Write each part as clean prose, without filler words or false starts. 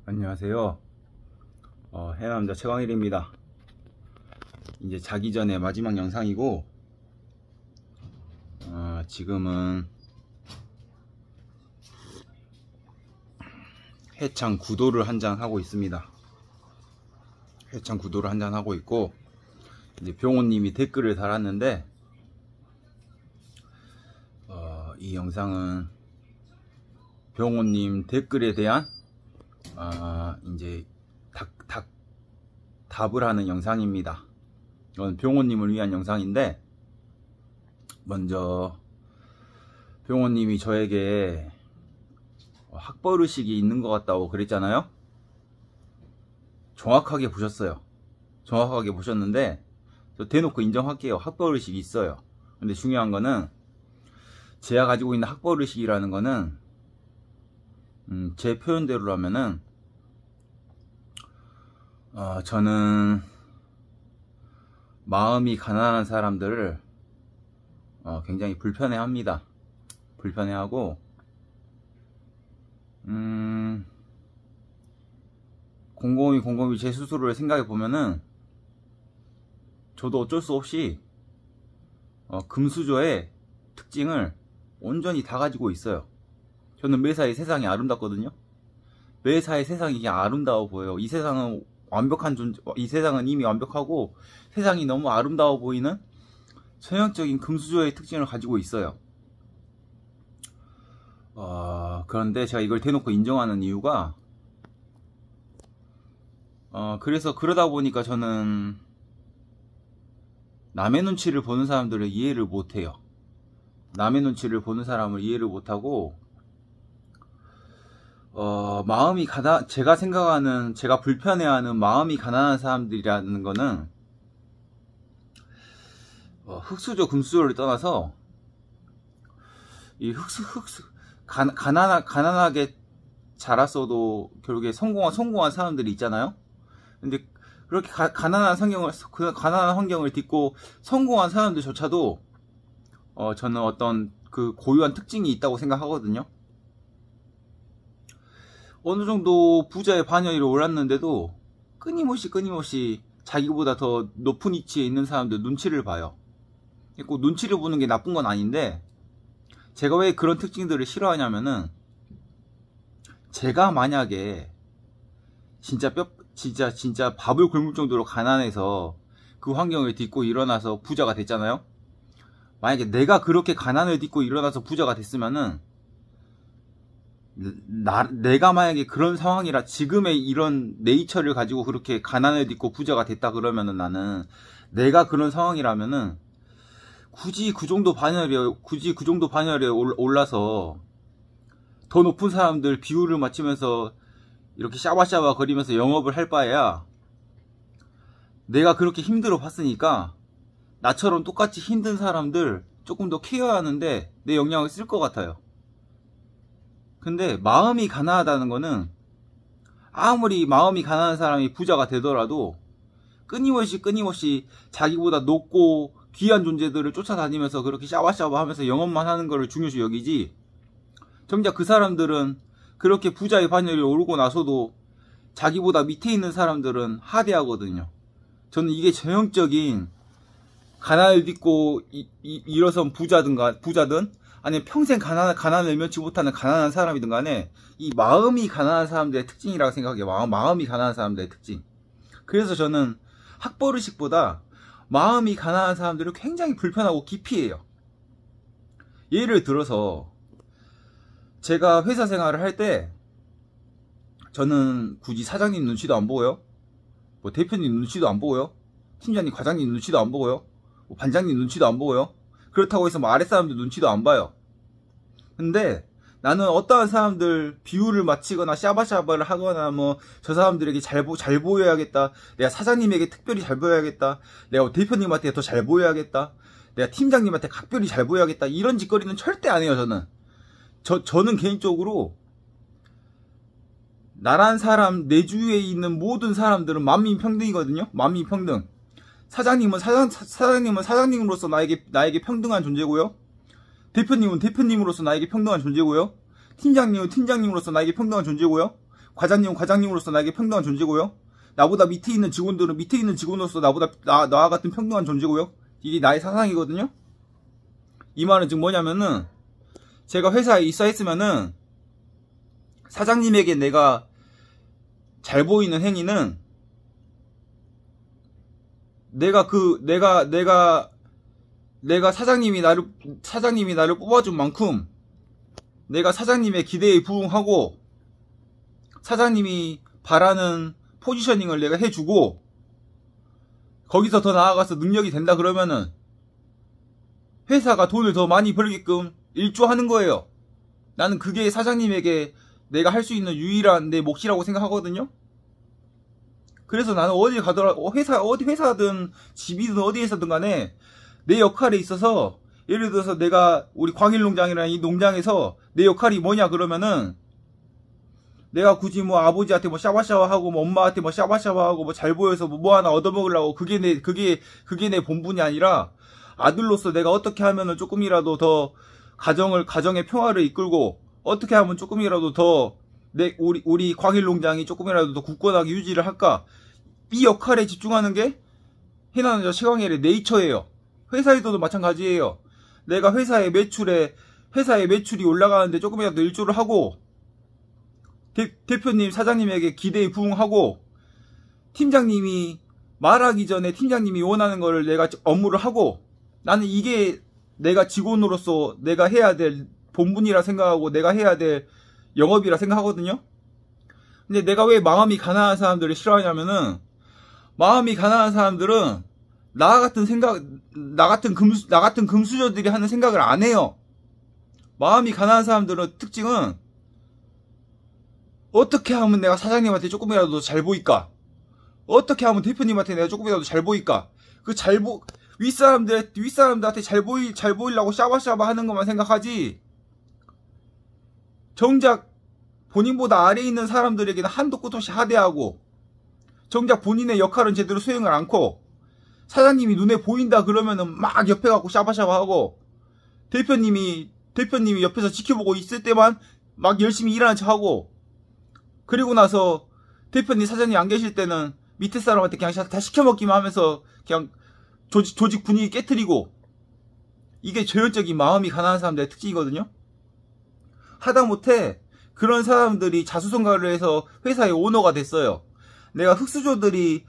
안녕하세요. 해남자 최광일입니다. 이제 자기 전에 마지막 영상이고, 지금은 해창 구도를 한잔 하고 있습니다. 해창 구도를 한잔 하고 있고, 이제 병호님이 댓글을 달았는데, 이 영상은 병호님 댓글에 대한 이제 답을 하는 영상입니다. 이건 병호님을 위한 영상인데, 먼저 병호님이 저에게 학벌의식이 있는 것 같다고 그랬잖아요. 정확하게 보셨어요. 정확하게 보셨는데, 저 대놓고 인정할게요. 학벌의식이 있어요. 근데 중요한 거는, 제가 가지고 있는 학벌의식이라는 거는 제 표현대로라면은 저는 마음이 가난한 사람들을 굉장히 불편해합니다. 불편해하고 곰곰이 제 스스로를 생각해 보면은 저도 어쩔 수 없이 금수저의 특징을 온전히 다 가지고 있어요. 저는 매사에 세상이 아름답거든요. 매사에 세상이 그냥 아름다워 보여요. 이 세상은 완벽한 존재, 이 세상은 이미 완벽하고 세상이 너무 아름다워 보이는 전형적인 금수저의 특징을 가지고 있어요. 그런데 제가 이걸 대놓고 인정하는 이유가, 그래서 그러다 보니까 저는 남의 눈치를 보는 사람들을 이해를 못해요. 남의 눈치를 보는 사람을 이해를 못하고, 제가 생각하는, 제가 불편해하는 마음이 가난한 사람들이라는 거는, 흙수저, 금수저를 떠나서, 이 가난하게 자랐어도 결국에 성공한 사람들이 있잖아요? 근데 그렇게 가난한 환경을 딛고 성공한 사람들조차도, 저는 어떤 그 고유한 특징이 있다고 생각하거든요. 어느 정도 부자의 반열에 올랐는데도 끊임없이 자기보다 더 높은 위치에 있는 사람들 눈치를 봐요. 꼭 눈치를 보는 게 나쁜 건 아닌데, 제가 왜 그런 특징들을 싫어하냐면은, 제가 만약에 진짜 밥을 굶을 정도로 가난해서 그 환경을 딛고 일어나서 부자가 됐잖아요. 만약에 내가 그렇게 가난을 딛고 일어나서 부자가 됐으면은, 내가 만약에 그런 상황이라, 지금의 이런 네이처를 가지고 그렇게 가난을 딛고 부자가 됐다 그러면은, 나는 내가 그런 상황이라면은 굳이 그 정도 반열에 올라서 더 높은 사람들 비율을 맞추면서 이렇게 샤바샤바 거리면서 영업을 할 바에야, 내가 그렇게 힘들어 봤으니까 나처럼 똑같이 힘든 사람들 조금 더 케어하는데 내 역량을 쓸 것 같아요. 근데 마음이 가난하다는 거는, 아무리 마음이 가난한 사람이 부자가 되더라도 끊임없이 자기보다 높고 귀한 존재들을 쫓아다니면서 그렇게 샤바샤바 하면서 영업만 하는 거를 중요시 여기지, 정작 그 사람들은 그렇게 부자의 반열에 오르고 나서도 자기보다 밑에 있는 사람들은 하대하거든요. 저는 이게 전형적인 가난을 딛고 일어선 부자든 아니면 평생 가난을 면치 못하는 가난한 사람이든 간에, 이 마음이 가난한 사람들의 특징이라고 생각해요. 마음이 가난한 사람들의 특징. 그래서 저는 학벌의식보다 마음이 가난한 사람들을 굉장히 불편하고 기피해요. 예를 들어서, 제가 회사 생활을 할 때 저는 굳이 사장님 눈치도 안 보고요, 뭐 대표님 눈치도 안 보고요, 팀장님, 과장님 눈치도 안 보고요, 뭐 반장님 눈치도 안 보고요. 그렇다고 해서 뭐 아랫사람들 눈치도 안 봐요. 근데 나는 어떠한 사람들 비율을 맞추거나 샤바샤바를 하거나, 뭐 저 사람들에게 잘 보여야겠다, 내가 사장님에게 특별히 잘 보여야겠다, 내가 대표님한테 더 잘 보여야겠다, 내가 팀장님한테 각별히 잘 보여야겠다, 이런 짓거리는 절대 안 해요. 저는 개인적으로 나란 사람, 내 주위에 있는 모든 사람들은 만민평등이거든요. 만민평등. 사장님은 사장님으로서 나에게 평등한 존재고요. 대표님은 대표님으로서 나에게 평등한 존재고요. 팀장님은 팀장님으로서 나에게 평등한 존재고요. 과장님은 과장님으로서 나에게 평등한 존재고요. 나보다 밑에 있는 직원들은 밑에 있는 직원으로서 나보다 나와 같은 평등한 존재고요. 이게 나의 사상이거든요. 이 말은 지금 뭐냐면은 제가 회사에 입사했으면은 사장님에게 내가 잘 보이는 행위는 내가 사장님이 나를 뽑아준 만큼 내가 사장님의 기대에 부응하고 사장님이 바라는 포지셔닝을 내가 해주고 거기서 더 나아가서 능력이 된다 그러면은 회사가 돈을 더 많이 벌게끔 일조하는 거예요. 나는 그게 사장님에게 내가 할 수 있는 유일한 내 몫이라고 생각하거든요. 그래서 나는 어디 가더라도 회사든 집이든 어디에서든 간에 내 역할에 있어서 예를 들어서 내가 우리 광일농장이라는 이 농장에서 내 역할이 뭐냐 그러면은 내가 굳이 뭐 아버지한테 뭐 샤바샤바하고 뭐 엄마한테 뭐 샤바샤바하고 뭐 잘 보여서 뭐 하나 얻어먹으려고 그게 내 본분이 아니라 아들로서 내가 어떻게 하면은 조금이라도 더 가정의 평화를 이끌고 어떻게 하면 조금이라도 더 우리 광일농장이 조금이라도 더 굳건하게 유지를 할까, 이 역할에 집중하는 게 희나는 최광일의 네이처예요. 회사에서도 마찬가지예요. 내가 회사의 매출이 올라가는데 조금이라도 일조를 하고 대표님 사장님에게 기대에 부응하고 팀장님이 말하기 전에 팀장님이 원하는 거를 내가 업무를 하고, 나는 이게 내가 직원으로서 내가 해야 될 본분이라 생각하고 내가 해야 될 영업이라 생각하거든요. 근데 내가 왜 마음이 가난한 사람들을 싫어하냐면은, 마음이 가난한 사람들은 나 같은 금수저들이 하는 생각을 안 해요. 마음이 가난한 사람들의 특징은 어떻게 하면 내가 사장님한테 조금이라도 더 잘 보일까? 어떻게 하면 대표님한테 내가 조금이라도 잘 보일까? 윗사람들한테 잘 보이려고 샤바샤바 하는 것만 생각하지, 정작 본인보다 아래에 있는 사람들에게는 한도 끝 없이 하대하고, 정작 본인의 역할은 제대로 수행을 않고, 사장님이 눈에 보인다 그러면은 막 옆에 가고 샤바샤바 하고, 대표님이 옆에서 지켜보고 있을 때만 막 열심히 일하는 척 하고, 그리고 나서 대표님 사장님 안 계실 때는 밑에 사람한테 그냥 다 시켜먹기만 하면서 그냥 조직 분위기 깨트리고, 이게 전형적인 마음이 가난한 사람들의 특징이거든요. 하다못해 그런 사람들이 자수성가를 해서 회사의 오너가 됐어요. 내가 흑수저들이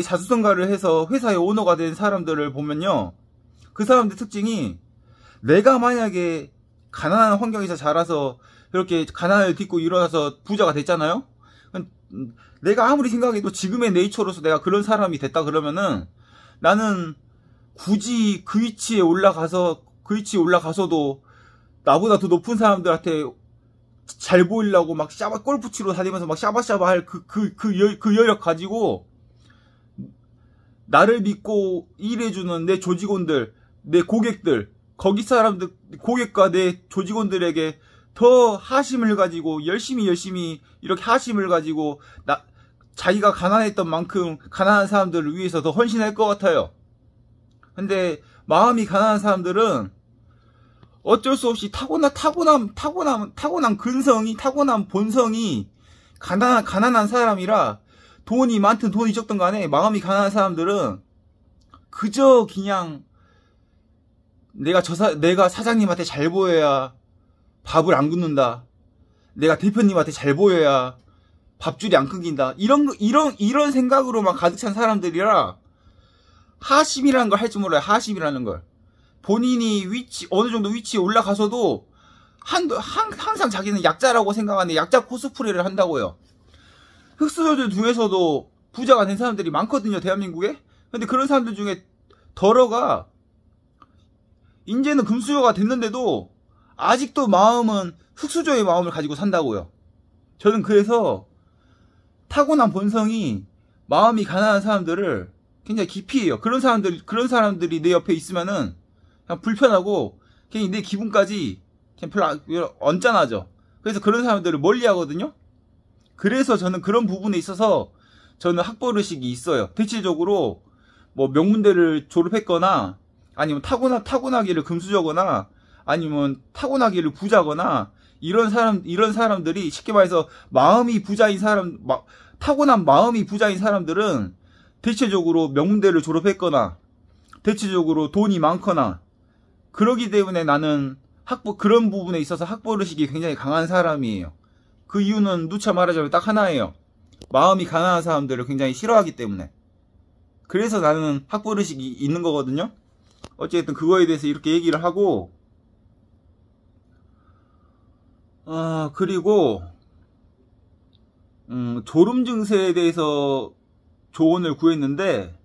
자수성가를 해서 회사의 오너가 된 사람들을 보면요, 그 사람들 특징이, 내가 만약에 가난한 환경에서 자라서 이렇게 가난을 딛고 일어나서 부자가 됐잖아요. 내가 아무리 생각해도 지금의 네이처로서 내가 그런 사람이 됐다 그러면은, 나는 굳이 그 위치에 올라가서도 나보다 더 높은 사람들한테 잘 보이려고 막 골프 치러 다니면서 막 샤바샤바 할 그 여력 가지고, 나를 믿고 일해주는 내 조직원들, 내 고객들, 거기 사람들, 고객과 내 조직원들에게 더 하심을 가지고 열심히 이렇게 하심을 가지고 자기가 가난했던 만큼 가난한 사람들을 위해서 더 헌신할 것 같아요. 근데 마음이 가난한 사람들은 어쩔 수 없이 타고난 근성이, 타고난 본성이 가난한 사람이라, 돈이 많든 돈이 적든 간에 마음이 가난한 사람들은 그저 그냥 내가 사장님한테 잘 보여야 밥을 안 굶는다, 내가 대표님한테 잘 보여야 밥줄이 안 끊긴다, 이런 생각으로만 가득 찬 사람들이라 하심이라는 걸 할 줄 몰라요. 하심이라는 걸. 본인이 어느 정도 위치에 올라가서도 항상 자기는 약자라고 생각하는데 약자 코스프레를 한다고요. 흑수저들 중에서도 부자가 된 사람들이 많거든요, 대한민국에. 근데 그런 사람들 중에 덜어가 이제는 금수저가 됐는데도 아직도 마음은 흑수저의 마음을 가지고 산다고요. 저는 그래서 타고난 본성이 마음이 가난한 사람들을 굉장히 기피해요. 그런 사람들이 내 옆에 있으면은 그냥 불편하고 그냥 내 기분까지 그냥 별로 언짢아져. 그래서 그런 사람들을 멀리 하거든요. 그래서 저는 그런 부분에 있어서 저는 학벌의식이 있어요. 대체적으로 뭐 명문대를 졸업했거나 아니면 타고나기를 금수저거나 아니면 타고나기를 부자거나 이런 사람들이 쉽게 말해서 마음이 부자인 타고난 마음이 부자인 사람들은 대체적으로 명문대를 졸업했거나 대체적으로 돈이 많거나 그러기 때문에 나는 그런 부분에 있어서 학벌의식이 굉장히 강한 사람이에요. 그 이유는 누차 말하자면 딱 하나예요. 마음이 가난한 사람들을 굉장히 싫어하기 때문에. 그래서 나는 학벌의식이 있는 거거든요. 어쨌든 그거에 대해서 이렇게 얘기를 하고, 그리고 졸음 증세에 대해서 조언을 구했는데,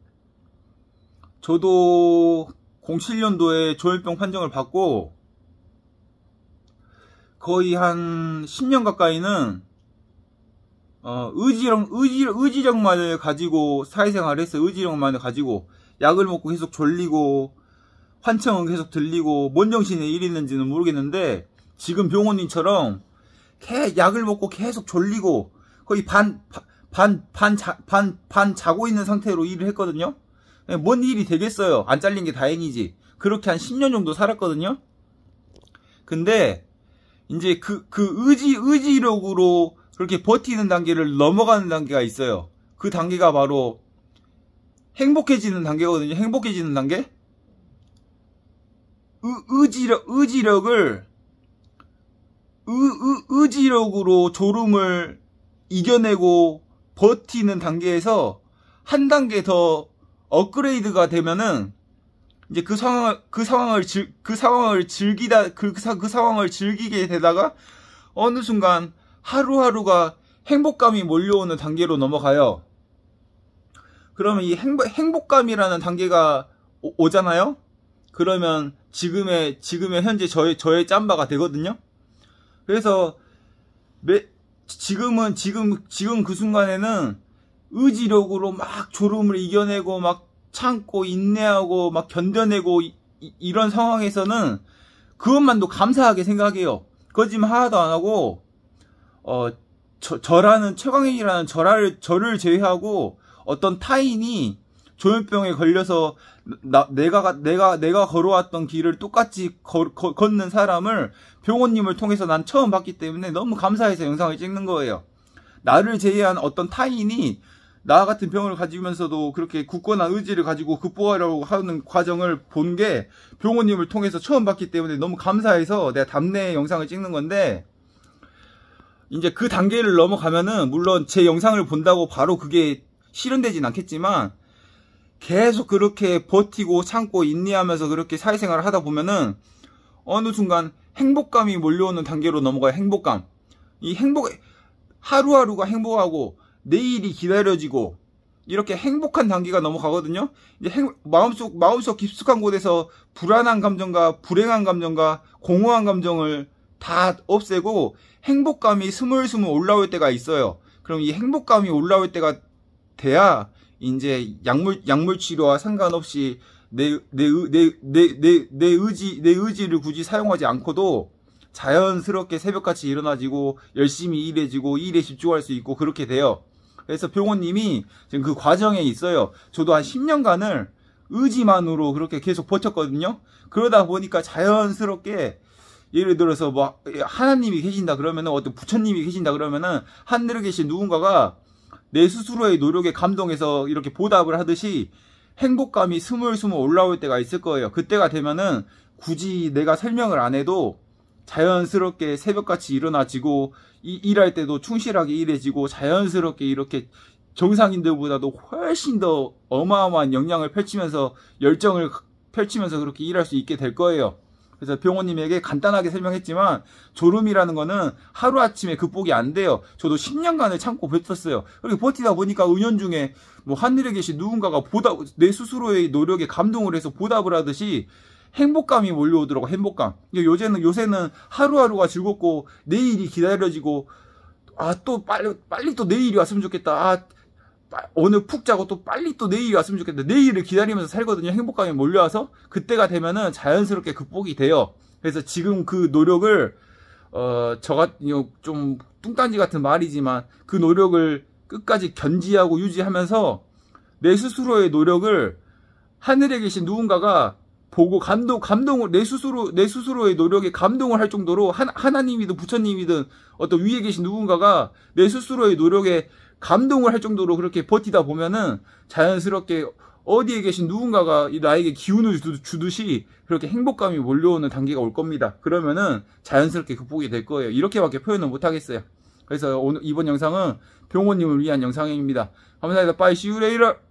저도 07년도에 조현병 판정을 받고 거의 한 10년 가까이는 의지력만을 가지고 사회생활을 했어요. 의지력만을 가지고 약을 먹고 계속 졸리고 환청은 계속 들리고 뭔 정신에 일있는지는 모르겠는데, 지금 병원님처럼 약을 먹고 계속 졸리고 거의 반 자고 있는 상태로 일을 했거든요. 뭔 일이 되겠어요. 안 잘린 게 다행이지. 그렇게 한 10년 정도 살았거든요. 근데 이제 그 의지력으로 그렇게 버티는 단계를 넘어가는 단계가 있어요. 그 단계가 바로 행복해지는 단계거든요. 행복해지는 단계. 의지력으로 졸음을 이겨내고 버티는 단계에서 한 단계 더 업그레이드가 되면은 이제 그 상황을 즐기게 되다가 어느 순간 하루하루가 행복감이 몰려오는 단계로 넘어가요. 그러면 이 행복감이라는 단계가 오잖아요. 그러면 지금의 현재 저의 짬바가 되거든요. 그래서 지금 그 순간에는 의지력으로 막 졸음을 이겨내고 막 참고 인내하고 막 견뎌내고 이런 상황에서는 그것만도 감사하게 생각해요. 거짓말 하나도 안 하고 저라는 최광현이라는 저를 제외하고 어떤 타인이 조현병에 걸려서 내가 걸어왔던 길을 똑같이 걷는 사람을 병원님을 통해서 난 처음 봤기 때문에 너무 감사해서 영상을 찍는 거예요. 나를 제외한 어떤 타인이 나 같은 병을 가지면서도 그렇게 굳건한 의지를 가지고 극복하려고 하는 과정을 본 게 병원님을 통해서 처음 봤기 때문에 너무 감사해서 내가 답례 영상을 찍는 건데, 이제 그 단계를 넘어가면은 물론 제 영상을 본다고 바로 그게 실현되진 않겠지만 계속 그렇게 버티고 참고 인내하면서 그렇게 사회생활을 하다 보면은 어느 순간 행복감이 몰려오는 단계로 넘어가요. 행복감. 하루하루가 행복하고 내일이 기다려지고 이렇게 행복한 단계가 넘어가거든요. 이제 마음속 깊숙한 곳에서 불안한 감정과 불행한 감정과 공허한 감정을 다 없애고 행복감이 스물스물 올라올 때가 있어요. 그럼 이 행복감이 올라올 때가 돼야 이제 약물 치료와 상관없이 내 의지를 굳이 사용하지 않고도 자연스럽게 새벽같이 일어나지고 열심히 일해지고 일에 집중할 수 있고 그렇게 돼요. 그래서 병원님이 지금 그 과정에 있어요. 저도 한 10년간을 의지만으로 그렇게 계속 버텼거든요. 그러다 보니까 자연스럽게 예를 들어서 뭐 하나님이 계신다 그러면은 어떤 부처님이 계신다 그러면은 하늘에 계신 누군가가 내 스스로의 노력에 감동해서 이렇게 보답을 하듯이 행복감이 스물스물 올라올 때가 있을 거예요. 그때가 되면은 굳이 내가 설명을 안 해도 자연스럽게 새벽같이 일어나지고 일할 때도 충실하게 일해지고 자연스럽게 이렇게 정상인들보다도 훨씬 더 어마어마한 역량을 펼치면서 열정을 펼치면서 그렇게 일할 수 있게 될 거예요. 그래서 병원님에게 간단하게 설명했지만 졸음이라는 거는 하루아침에 극복이 안 돼요. 저도 10년간을 참고 버텼어요. 그렇게 버티다 보니까 은연중에 뭐 하늘에 계신 누군가가 내 스스로의 노력에 감동을 해서 보답을 하듯이 행복감이 몰려오더라고. 행복감. 요새는 하루하루가 즐겁고 내일이 기다려지고 또 빨리 또 내일이 왔으면 좋겠다. 오늘 푹 자고 또 빨리 또 내일이 왔으면 좋겠다. 내일을 기다리면서 살거든요. 행복감이 몰려와서 그때가 되면은 자연스럽게 극복이 돼요. 그래서 지금 그 노력을 좀 뚱딴지 같은 말이지만 그 노력을 끝까지 견지하고 유지하면서 내 스스로의 노력을 하늘에 계신 누군가가 보고 감동을 내 스스로의 노력에 감동을 할 정도로 하나님이든 부처님이든 어떤 위에 계신 누군가가 내 스스로의 노력에 감동을 할 정도로 그렇게 버티다 보면은 자연스럽게 어디에 계신 누군가가 나에게 기운을 주듯이 그렇게 행복감이 몰려오는 단계가 올 겁니다. 그러면은 자연스럽게 극복이 될 거예요. 이렇게밖에 표현을 못 하겠어요. 그래서 이번 영상은 병호님을 위한 영상입니다. 감사합니다. Bye. See you later.